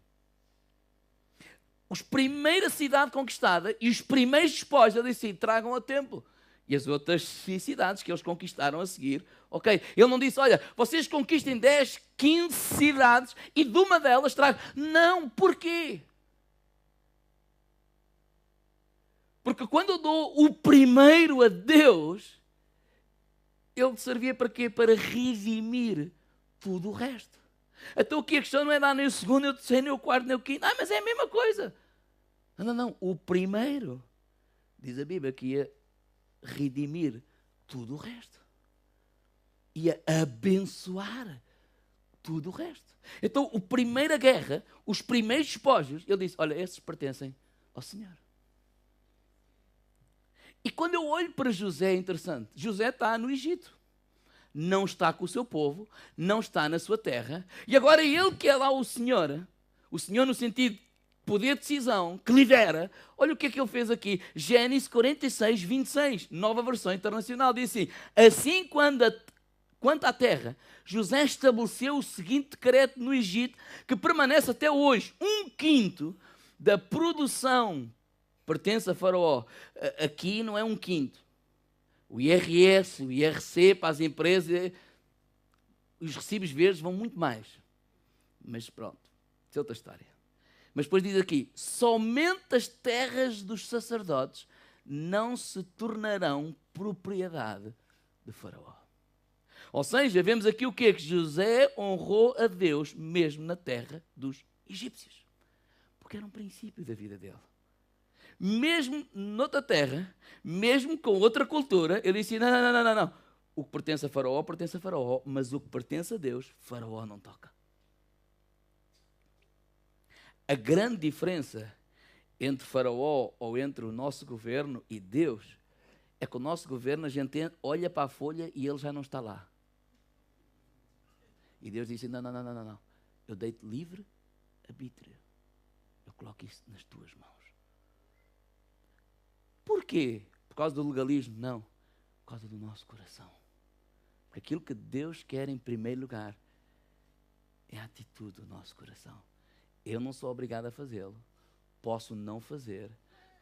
Os primeira cidade conquistada e os primeiros despojos, ele disse assim, tragam ao templo. E as outras cidades que eles conquistaram a seguir, ok? Ele não disse, olha, vocês conquistem 10, 15 cidades e de uma delas tragam. Não, porquê? Porque quando eu dou o primeiro a Deus, ele servia para quê? Para redimir tudo o resto. Então aqui a questão não é dar nem o segundo, nem o terceiro, nem o quarto, nem o quinto. Mas é a mesma coisa. Não. O primeiro, diz a Bíblia, que ia redimir tudo o resto. Ia abençoar tudo o resto. Então, a primeira guerra, os primeiros despojos, ele disse, olha, esses pertencem ao Senhor. E quando eu olho para José, é interessante. José está no Egito. Não está com o seu povo, não está na sua terra. E agora ele que é lá o Senhor no sentido de poder de decisão, que lidera. Olha o que é que ele fez aqui. Gênesis 46, 26, nova versão internacional, diz assim, quanto à terra, José estabeleceu o seguinte decreto no Egito, que permanece até hoje, 1/5 da produção pertence a Faraó. Aqui não é 1/5. O IRS, o IRC para as empresas, os recibos verdes vão muito mais. Mas pronto, isso é outra história. Mas depois diz aqui, somente as terras dos sacerdotes não se tornarão propriedade de Faraó. Ou seja, vemos aqui o quê? Que José honrou a Deus mesmo na terra dos egípcios. Porque era um princípio da vida dele. Mesmo noutra terra, mesmo com outra cultura, ele disse, não. O que pertence a Faraó, mas o que pertence a Deus, Faraó não toca. A grande diferença entre Faraó ou entre o nosso governo e Deus é que o nosso governo, a gente olha para a folha e ele já não está lá. E Deus disse, não. Eu dei-te livre arbítrio. Eu coloco isso nas tuas mãos. Porquê? Por causa do legalismo? Não. Por causa do nosso coração. Porque aquilo que Deus quer em primeiro lugar é a atitude do nosso coração. Eu não sou obrigado a fazê-lo. Posso não fazer.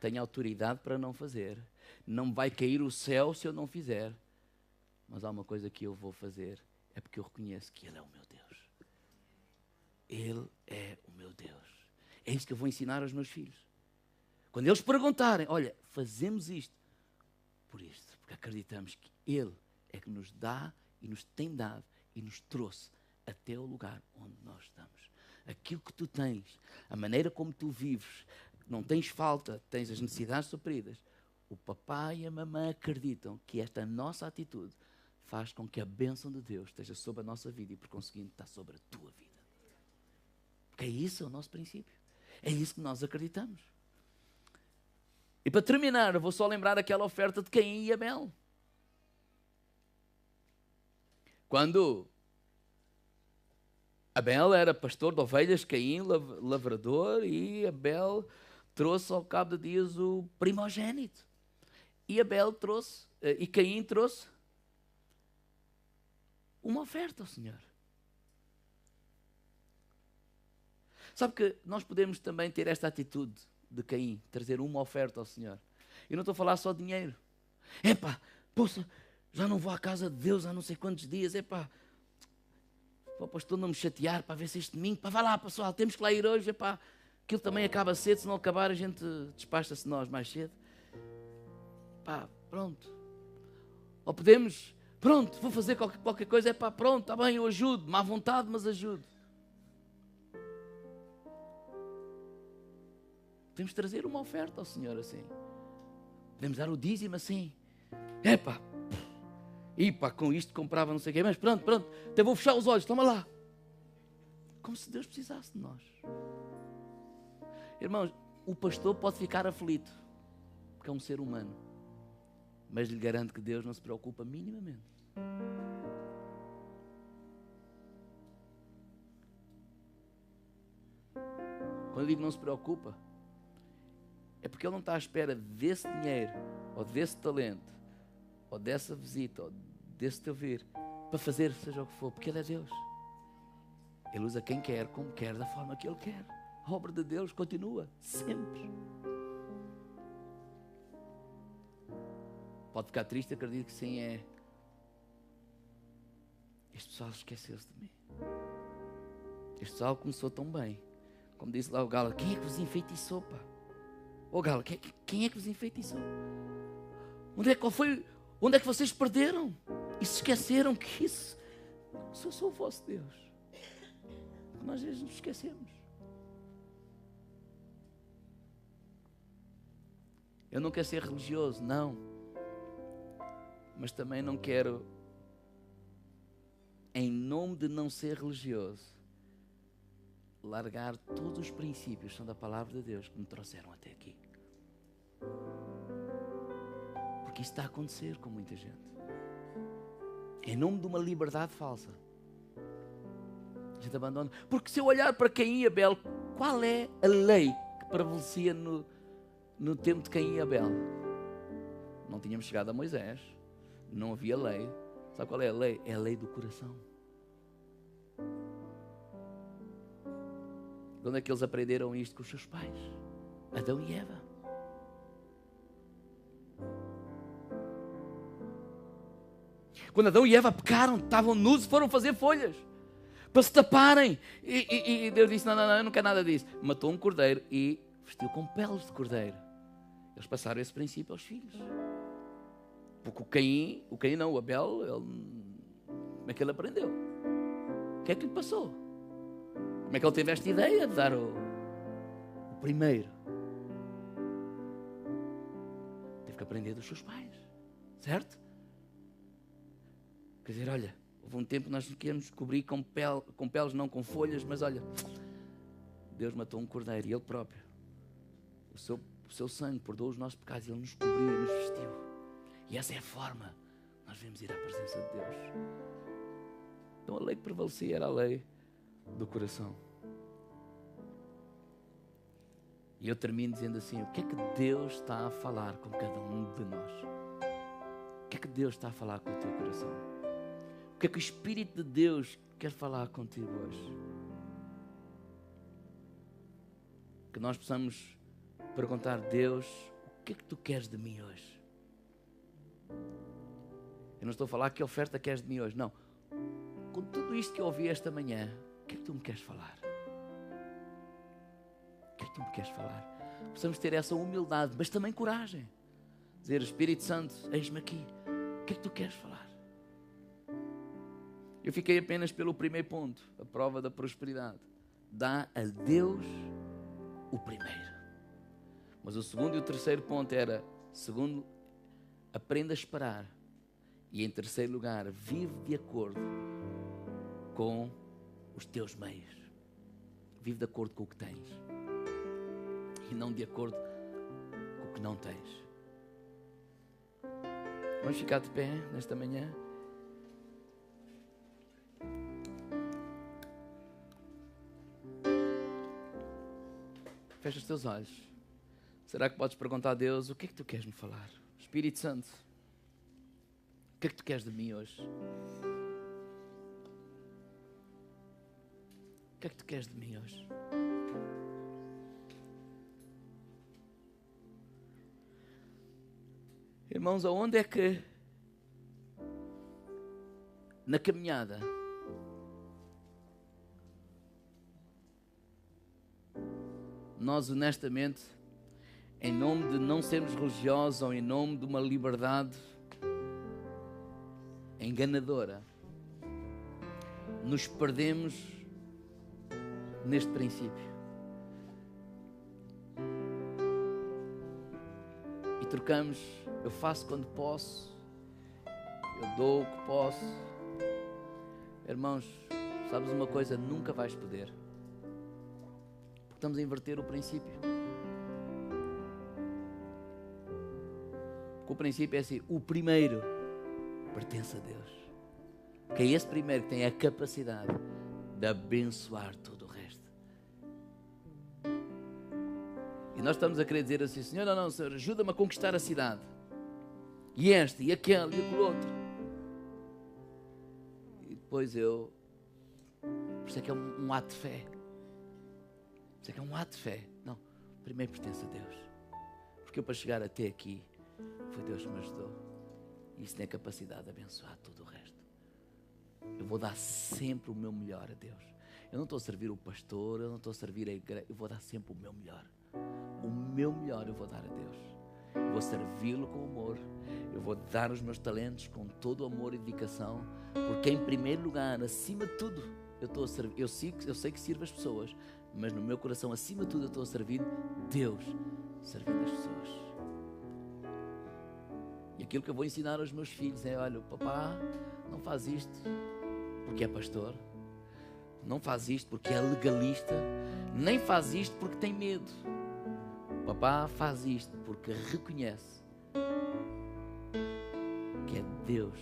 Tenho autoridade para não fazer. Não vai cair o céu se eu não fizer. Mas há uma coisa que eu vou fazer. É porque eu reconheço que Ele é o meu Deus. Ele é o meu Deus. É isso que eu vou ensinar aos meus filhos. Quando eles perguntarem, olha, fazemos isto por isto, porque acreditamos que Ele é que nos dá e nos tem dado e nos trouxe até o lugar onde nós estamos. Aquilo que tu tens, a maneira como tu vives, não tens falta, tens as necessidades supridas. O papai e a mamãe acreditam que esta nossa atitude faz com que a bênção de Deus esteja sobre a nossa vida e, por conseguinte, está sobre a tua vida. Porque é isso o nosso princípio. É isso que nós acreditamos. E para terminar, eu vou só lembrar aquela oferta de Caim e Abel. Quando Abel era pastor de ovelhas, Caim lavrador, e Abel trouxe ao cabo de dias o primogênito. E Caim trouxe uma oferta ao Senhor. Sabe que nós podemos também ter esta atitude de Caim, trazer uma oferta ao Senhor. Eu não estou a falar só de dinheiro. Epá, poxa, já não vou à casa de Deus há não sei quantos dias. Epá, o pastor não me chatear para ver se este domingo. Pá, vai lá, pessoal, temos que lá ir hoje. Epá, aquilo também acaba cedo, se não acabar a gente despacha-se nós mais cedo. Pá, pronto. Ou podemos, pronto, vou fazer qualquer coisa. Epá, pronto, está bem, eu ajudo. Má vontade, mas ajudo. Podemos trazer uma oferta ao Senhor assim. Podemos dar o dízimo assim. Epá, com isto comprava não sei o quê. Mas pronto, até vou fechar os olhos, toma lá. Como se Deus precisasse de nós. Irmãos, o pastor pode ficar aflito, porque é um ser humano. Mas lhe garanto que Deus não se preocupa minimamente. Quando eu digo não se preocupa, é porque Ele não está à espera desse dinheiro, ou desse talento, ou dessa visita, ou desse teu vir, para fazer seja o que for, porque Ele é Deus. Ele usa quem quer, como quer, da forma que Ele quer. A obra de Deus continua, sempre. Pode ficar triste, acredito que sim, é. Este pessoal esqueceu-se de mim. Este pessoal começou tão bem. Como disse lá o Gala, quem é que vos enfeitiçou, pá? Ô Gala, quem é que vos enfeitiçou? Onde é que vocês perderam? E se esqueceram que isso eu sou o vosso Deus. Nós às vezes nos esquecemos. Eu não quero ser religioso, não. Mas também não quero, em nome de não ser religioso, largar todos os princípios que são da palavra de Deus que me trouxeram até aqui. Porque isso está a acontecer com muita gente. Em nome de uma liberdade falsa, a gente abandona. Porque se eu olhar para Caim e Abel, qual é a lei que prevalecia no tempo de Caim e Abel? Não tínhamos chegado a Moisés. Não havia lei. Sabe qual é a lei? É a lei do coração. De onde é que eles aprenderam isto com os seus pais? Adão e Eva. Quando Adão e Eva pecaram, estavam nus e foram fazer folhas para se taparem. E Deus disse, não, eu não quero nada disso. Matou um cordeiro e vestiu com peles de cordeiro. Eles passaram esse princípio aos filhos. Porque o Abel, como é que ele aprendeu? O que é que lhe passou? Como é que ele teve esta ideia de dar o primeiro? Teve que aprender dos seus pais, certo? Quer dizer, olha, houve um tempo que nós queríamos cobrir com peles, não com folhas, mas olha, Deus matou um cordeiro e Ele próprio, o seu sangue perdoou os nossos pecados, Ele nos cobriu e nos vestiu. E essa é a forma que nós devemos ir à presença de Deus. Então a lei que prevalecia era a lei do coração. E eu termino dizendo assim, o que é que Deus está a falar com cada um de nós? O que é que Deus está a falar com o teu coração? O que é que o Espírito de Deus quer falar contigo hoje? Que nós possamos perguntar, Deus, o que é que tu queres de mim hoje? Eu não estou a falar que oferta queres de mim hoje, não. Com tudo isto que eu ouvi esta manhã, o que é que tu me queres falar? O que é que tu me queres falar? Precisamos ter essa humildade, mas também coragem. Dizer, Espírito Santo, eis-me aqui. O que é que tu queres falar? Eu fiquei apenas pelo primeiro ponto, a prova da prosperidade. Dá a Deus o primeiro. Mas o segundo e o terceiro ponto era, segundo, aprenda a esperar. E em terceiro lugar, vive de acordo com os teus meios. Vive de acordo com o que tens. E não de acordo com o que não tens. Vamos ficar de pé nesta manhã. Fecha os teus olhos. Será que podes perguntar a Deus, o que é que tu queres me falar? Espírito Santo, o que é que tu queres de mim hoje? O que é que tu queres de mim hoje? Irmãos, aonde é que na caminhada nós honestamente, em nome de não sermos religiosos ou em nome de uma liberdade enganadora, nos perdemos neste princípio e trocamos, eu faço quando posso, eu dou o que posso. Irmãos, sabes uma coisa, nunca vais poder, porque estamos a inverter o princípio. Porque o princípio é assim, o primeiro pertence a Deus, que é esse primeiro que tem a capacidade de abençoar todo o resto. E nós estamos a querer dizer assim, Senhor, não, Senhor, ajuda-me a conquistar a cidade, e este, e aquele, e aquele outro. E depois por isso é que é um ato de fé. Por isso é que é um ato de fé. Não, primeiro pertence a Deus, porque eu para chegar até aqui foi Deus que me ajudou, e isso tem a capacidade de abençoar todo o resto. Eu vou dar sempre o meu melhor a Deus. Eu não estou a servir o pastor, eu não estou a servir a igreja, eu vou dar sempre o meu melhor. O meu melhor eu vou dar a Deus. Eu vou servi-lo com amor. Eu vou dar os meus talentos com todo o amor e dedicação, porque em primeiro lugar, acima de tudo, eu estou a servir. Eu sei que sirvo as pessoas, mas no meu coração, acima de tudo, eu estou a servir Deus, servindo as pessoas. E aquilo que eu vou ensinar aos meus filhos é, olha, o papá não faz isto porque é pastor, não faz isto porque é legalista, nem faz isto porque tem medo. O papá faz isto porque reconhece que é Deus,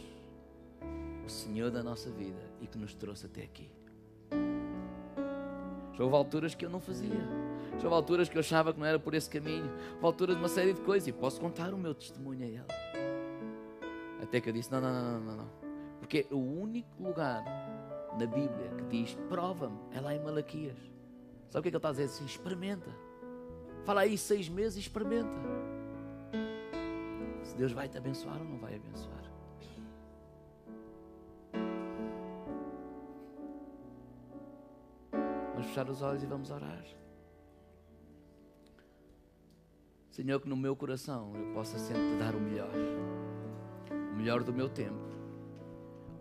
o Senhor da nossa vida, e que nos trouxe até aqui. Já houve alturas que eu não fazia, já houve alturas que eu achava que não era por esse caminho, houve alturas de uma série de coisas, e posso contar o meu testemunho a ele. Até que eu disse, não, porque o único lugar na Bíblia que diz, prova-me, é lá em Malaquias. Sabe o que é que ele está a dizer? Assim, experimenta, fala aí 6 meses e experimenta, se Deus vai te abençoar ou não vai abençoar. Vamos fechar os olhos e vamos orar. Senhor, que no meu coração eu possa sempre dar o melhor do meu tempo,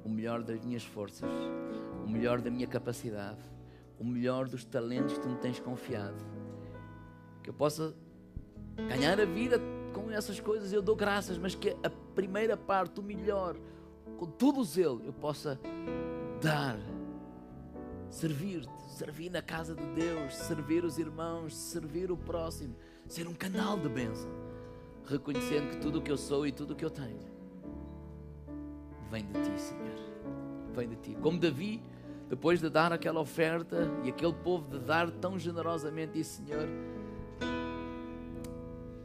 o melhor das minhas forças, o melhor da minha capacidade, o melhor dos talentos que tu me tens confiado, que eu possa ganhar a vida com essas coisas. Eu dou graças, mas que a primeira parte, o melhor, com todo o zelo, eu possa dar, servir-te, servir na casa de Deus, servir os irmãos, servir o próximo, ser um canal de bênção, reconhecendo que tudo o que eu sou e tudo o que eu tenho vem de ti, Senhor, vem de ti. Como Davi, depois de dar aquela oferta e aquele povo de dar tão generosamente, disse, Senhor,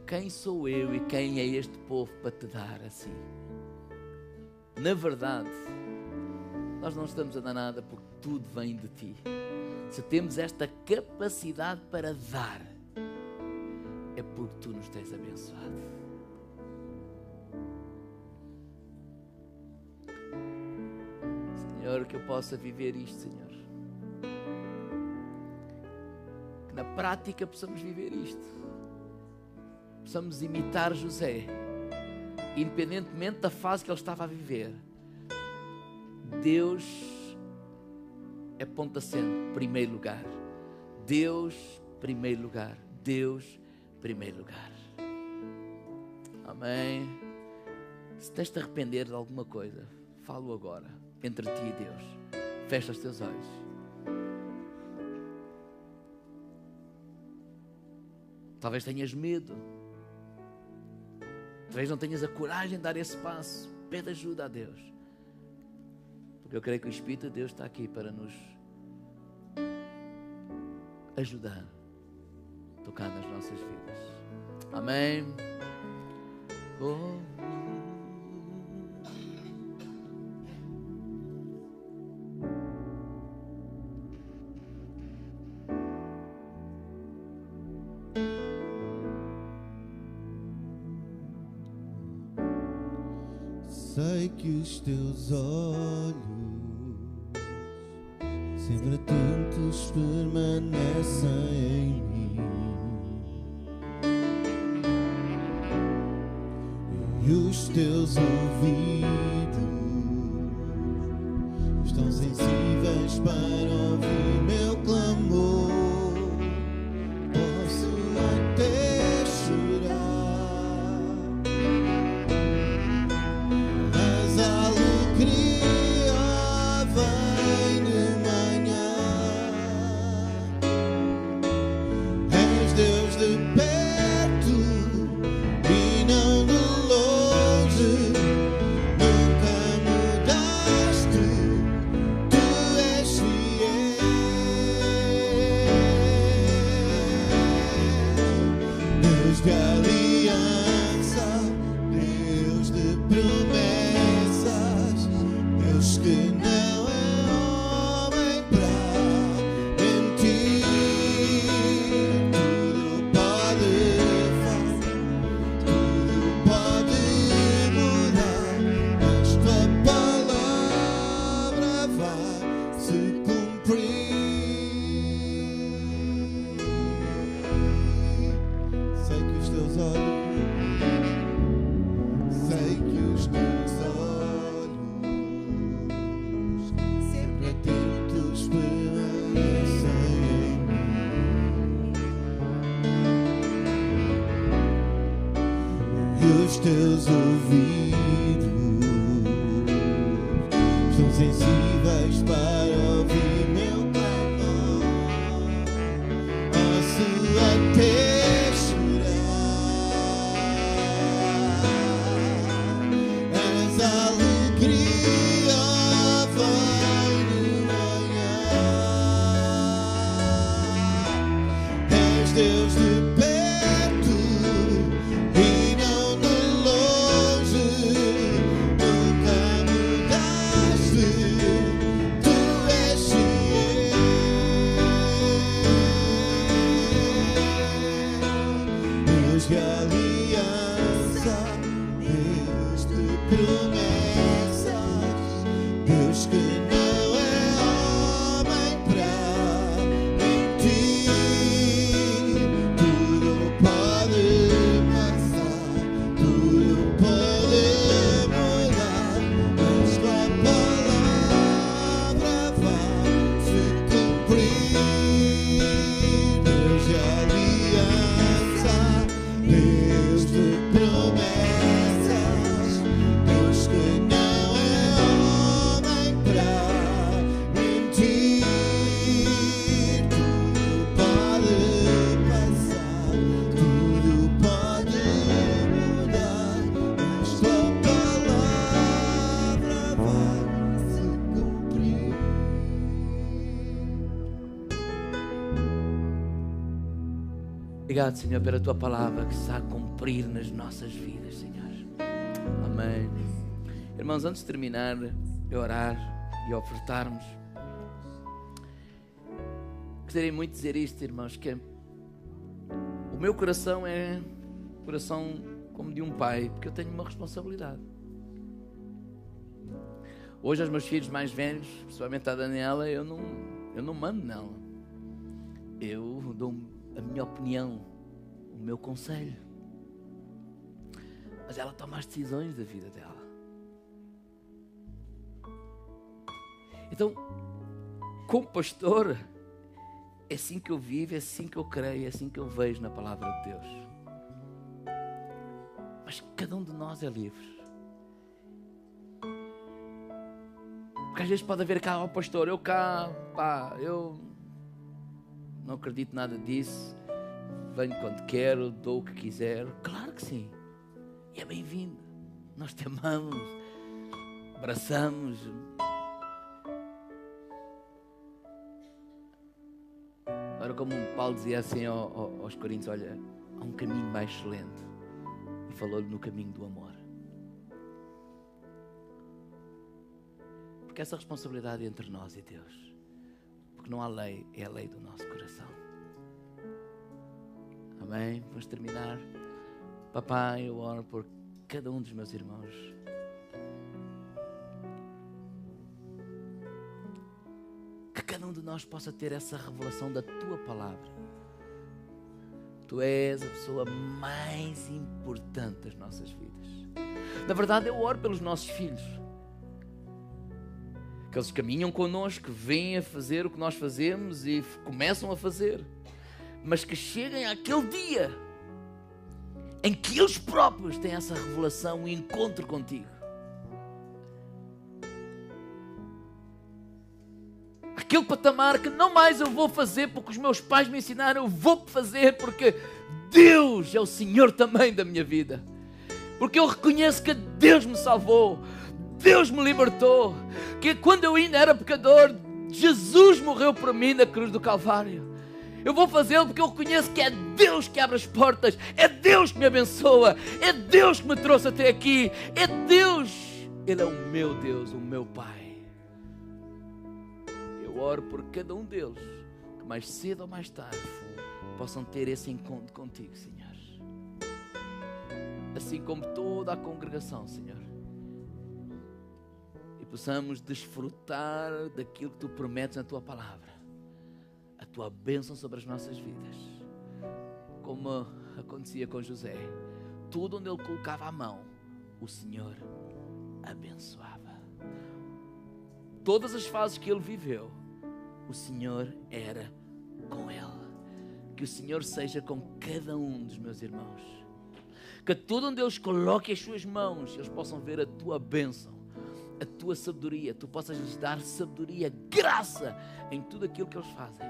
quem sou eu e quem é este povo para te dar assim? Na verdade, nós não estamos a dar nada porque tudo vem de ti. Se temos esta capacidade para dar, é porque tu nos tens abençoado. Senhor, que eu possa viver isto, Senhor. Que na prática possamos viver isto. Possamos imitar José, independentemente da fase que ele estava a viver. Deus é ponto acento, primeiro lugar. Deus, primeiro lugar. Deus, primeiro lugar. Amém. Se tens de arrepender de alguma coisa, falo agora, entre ti e Deus. Fecha os teus olhos. Talvez tenhas medo talvez não tenhas a coragem de dar esse passo, pede ajuda a Deus. Porque eu creio que o Espírito de Deus está aqui para nos ajudar, tocar nas nossas vidas. Amém. Oh. Sei que os teus olhos sempre atentos permanecem em mim, e os teus ouvidos estão sensíveis para ouvir meu clamor. Posso até chorar, mas a alegria vem de manhã. És Deus de perto e não de longe, nunca mudaste, tu és fiel. Deus de aliança, Deus de promessas, Deus que não é homem para mentir, tudo pode fazer, tudo pode mudar, mas tua palavra vai se cumprir. Sei que os teus olhos, sei que os teus olhos sempre atentos permanecem em mim, e os teus ouvidos estão sensíveis para ouvir meu clamor. Posso até chorar, mas a alegria vem de manhã. És Deus de perto e não de longe, nunca mudaste, tu és fiel. Deus de aliança, Deus de promessas, Deus que não é homem para mentir, tudo pode passar, tudo pode mudar, mas tua palavra vai se cumprir. Deus de aliança, Deus de promessas, Deus que não é homem para mentir, tudo pode passar, tudo pode mudar, mas tua palavra vai se cumprir. Obrigado, Senhor, pela tua palavra que está a cumprir nas nossas vidas, Senhor. Amém. Irmãos, antes de terminar de orar e ofertarmos, gostaria muito de dizer isto, irmãos, que o meu coração é coração como de um pai, porque eu tenho uma responsabilidade. Hoje, aos meus filhos mais velhos, principalmente a Daniela, eu não mando nela. Eu dou a minha opinião, o meu conselho. Mas ela toma as decisões da vida dela. Então, como pastor, é assim que eu vivo, é assim que eu creio, é assim que eu vejo na palavra de Deus. Mas cada um de nós é livre. Porque às vezes pode haver cá, ó pastor, eu não acredito nada disso, venho quando quero, dou o que quiser. Claro que sim. E é bem-vindo. Nós te amamos, abraçamos. Agora, como Paulo dizia assim aos Coríntios, olha, há um caminho mais excelente. E falou-lhe no caminho do amor. Porque essa responsabilidade é entre nós e Deus. Porque não há lei, é a lei do nosso coração. Amém? Vamos terminar. Papai, eu oro por cada um dos meus irmãos. Que cada um de nós possa ter essa revelação da Tua Palavra. Tu és a pessoa mais importante das nossas vidas. Na verdade, eu oro pelos nossos filhos. Que eles caminham connosco, vêm a fazer o que nós fazemos e começam a fazer. Mas que cheguem àquele dia em que eles próprios têm essa revelação e encontro contigo. Aquele patamar que não mais eu vou fazer porque os meus pais me ensinaram, eu vou fazer porque Deus é o Senhor também da minha vida. Porque eu reconheço que Deus me salvou, Deus me libertou, que quando eu ainda era pecador, Jesus morreu por mim na cruz do Calvário. Eu vou fazê-lo porque eu reconheço que é Deus que abre as portas, é Deus que me abençoa, é Deus que me trouxe até aqui, é Deus, Ele é o meu Deus, o meu Pai. Eu oro por cada um deles, que mais cedo ou mais tarde possam ter esse encontro contigo, Senhor. Assim como toda a congregação, Senhor. E possamos desfrutar daquilo que Tu prometes na Tua Palavra. A Tua bênção sobre as nossas vidas. Como acontecia com José. Tudo onde ele colocava a mão, o Senhor abençoava. Todas as fases que ele viveu, o Senhor era com ele. Que o Senhor seja com cada um dos meus irmãos. Que tudo onde eles coloquem as suas mãos, eles possam ver a Tua bênção, a Tua sabedoria. Tu possas lhes dar sabedoria, graça em tudo aquilo que eles fazem.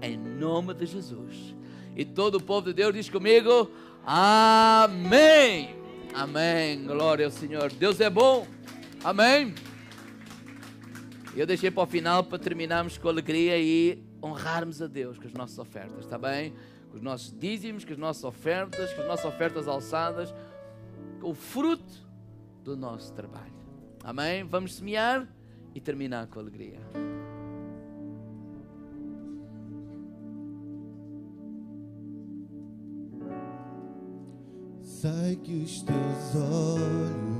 Em nome de Jesus. E todo o povo de Deus diz comigo: amém. Amém. Glória ao Senhor. Deus é bom. Amém. Eu deixei para o final para terminarmos com alegria e honrarmos a Deus com as nossas ofertas, está bem? Com os nossos dízimos, com as nossas ofertas alçadas, com o fruto do nosso trabalho. Amém? Vamos semear e terminar com alegria. Sei que os teus olhos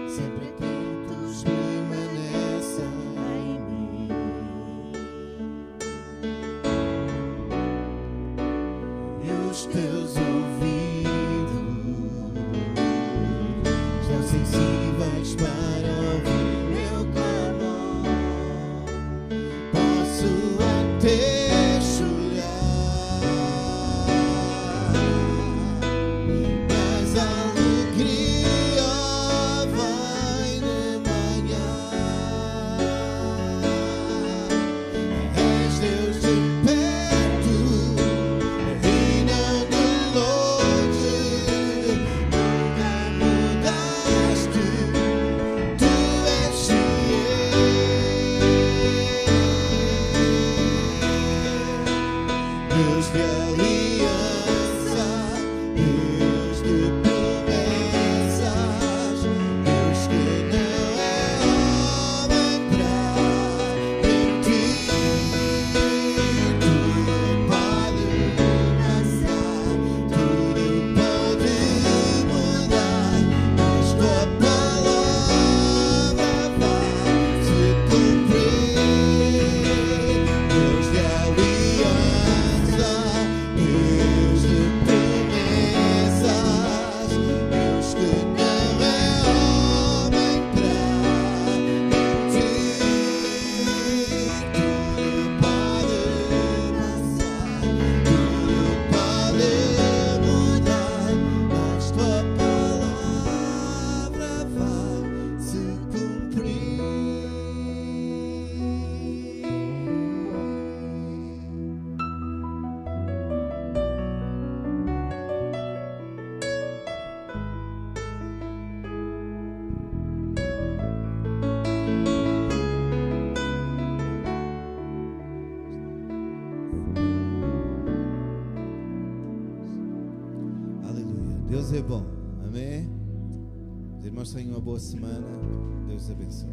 sempre atentos permanecem em mim, e os teus ouvidos estão sensíveis para ouvir meu clamor. Posso até chorar, mas a Deus é bom. Amém? Os irmãos tenham uma boa semana. Deus abençoe.